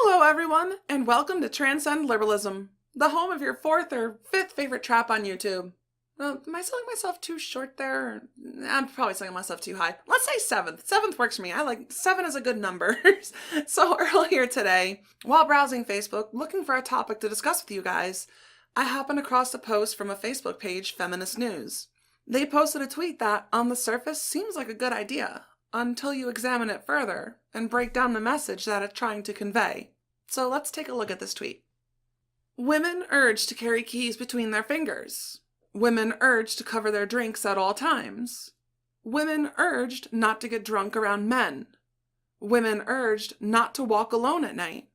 Hello everyone, and welcome to Transcend Liberalism, the home of your fourth or fifth favorite trap on YouTube. Am I selling myself too short there? I'm probably selling myself too high. Let's say seventh. Seventh works for me. Seven is a good number. So earlier today, while browsing Facebook, looking for a topic to discuss with you guys, I happened across a post from a Facebook page, Feminist News. They posted a tweet that, on the surface, seems like a good idea, until you examine it further and break down the message that it's trying to convey. So let's take a look at this tweet. Women urged to carry keys between their fingers. Women urged to cover their drinks at all times. Women urged not to get drunk around men. Women urged not to walk alone at night.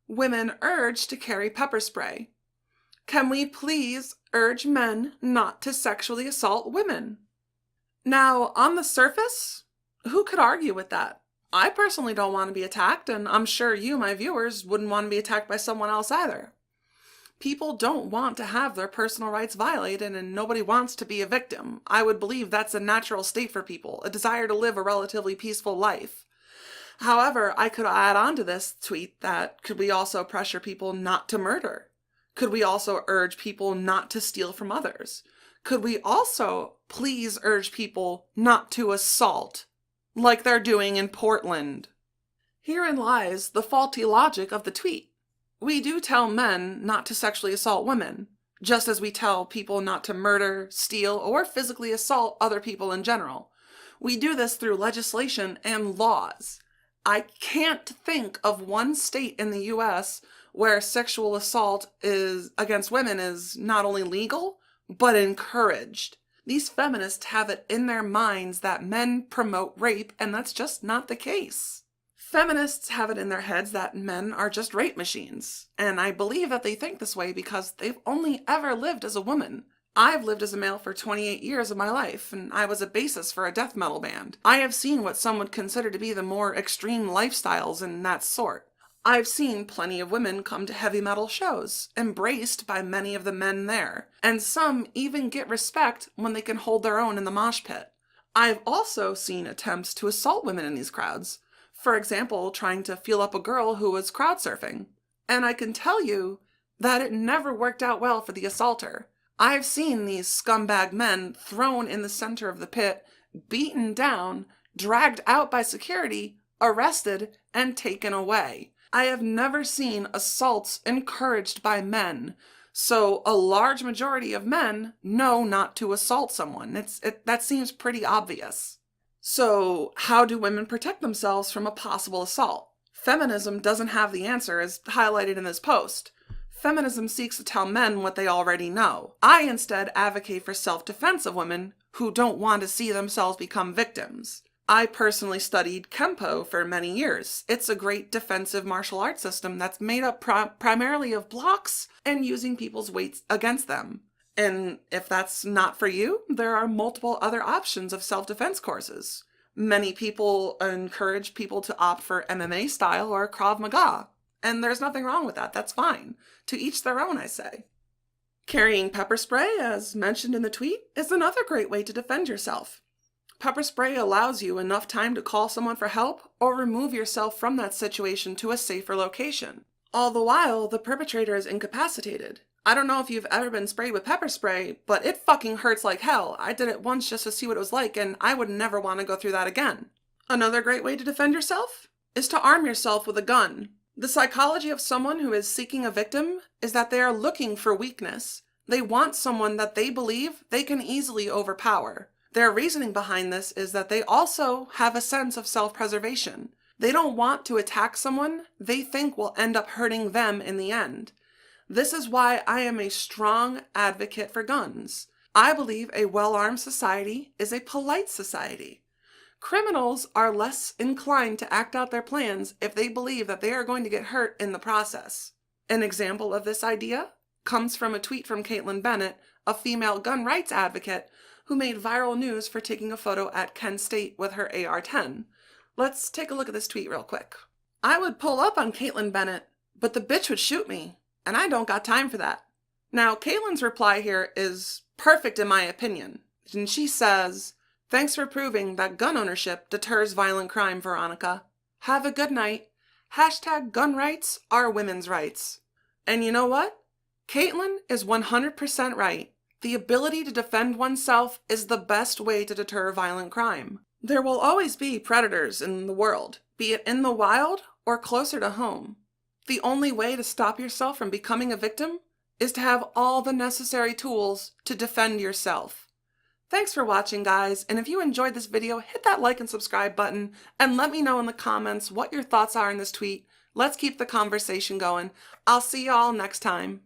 Women urged to carry pepper spray. Can we please urge men not to sexually assault women? Now, on the surface, who could argue with that? I personally don't want to be attacked, and I'm sure you, my viewers, wouldn't want to be attacked by someone else either. People don't want to have their personal rights violated, and nobody wants to be a victim. I would believe that's a natural state for people, a desire to live a relatively peaceful life. However, I could add on to this tweet that could we also pressure people not to murder? Could we also urge people not to steal from others? Could we also please urge people not to assault, like they're doing in Portland? Herein lies the faulty logic of the tweet. We do tell men not to sexually assault women, just as we tell people not to murder, steal, or physically assault other people in general. We do this through legislation and laws. I can't think of one state in the US where sexual assault against women is not only legal, but encouraged. These feminists have it in their minds that men promote rape, and that's just not the case. Feminists have it in their heads that men are just rape machines, and I believe that they think this way because they've only ever lived as a woman. I've lived as a male for 28 years of my life, and I was a bassist for a death metal band. I have seen what some would consider to be the more extreme lifestyles in that sort. I've seen plenty of women come to heavy metal shows, embraced by many of the men there, and some even get respect when they can hold their own in the mosh pit. I've also seen attempts to assault women in these crowds. For example, trying to feel up a girl who was crowd surfing. And I can tell you that it never worked out well for the assaulter. I've seen these scumbag men thrown in the center of the pit, beaten down, dragged out by security, arrested, and taken away. I have never seen assaults encouraged by men, so a large majority of men know not to assault someone. That seems pretty obvious. So how do women protect themselves from a possible assault? Feminism doesn't have the answer, as highlighted in this post. Feminism seeks to tell men what they already know. I instead advocate for self-defense of women who don't want to see themselves become victims. I personally studied Kempo for many years. It's a great defensive martial arts system that's made up primarily of blocks and using people's weights against them. And if that's not for you, there are multiple other options of self-defense courses. Many people encourage people to opt for MMA style or Krav Maga. And there's nothing wrong with that. That's fine. To each their own, I say. Carrying pepper spray, as mentioned in the tweet, is another great way to defend yourself. Pepper spray allows you enough time to call someone for help or remove yourself from that situation to a safer location. All the while, the perpetrator is incapacitated. I don't know if you've ever been sprayed with pepper spray, but it fucking hurts like hell. I did it once just to see what it was like, and I would never want to go through that again. Another great way to defend yourself is to arm yourself with a gun. The psychology of someone who is seeking a victim is that they are looking for weakness. They want someone that they believe they can easily overpower. Their reasoning behind this is that they also have a sense of self-preservation. They don't want to attack someone they think will end up hurting them in the end. This is why I am a strong advocate for guns. I believe a well-armed society is a polite society. Criminals are less inclined to act out their plans if they believe that they are going to get hurt in the process. An example of this idea comes from a tweet from Caitlin Bennett, a female gun rights advocate who made viral news for taking a photo at Kent State with her AR-10. Let's take a look at this tweet real quick. I would pull up on Caitlin Bennett, but the bitch would shoot me, and I don't got time for that. Now, Caitlin's reply here is perfect in my opinion, and she says, "Thanks for proving that gun ownership deters violent crime, Veronica. Have a good night. Hashtag gun rights are women's rights. And you know what? Caitlin is 100% right. The ability to defend oneself is the best way to deter violent crime. There will always be predators in the world, be it in the wild or closer to home. The only way to stop yourself from becoming a victim is to have all the necessary tools to defend yourself. Thanks for watching, guys, and if you enjoyed this video, hit that like and subscribe button, and let me know in the comments what your thoughts are in this tweet. Let's keep the conversation going. I'll see you all next time.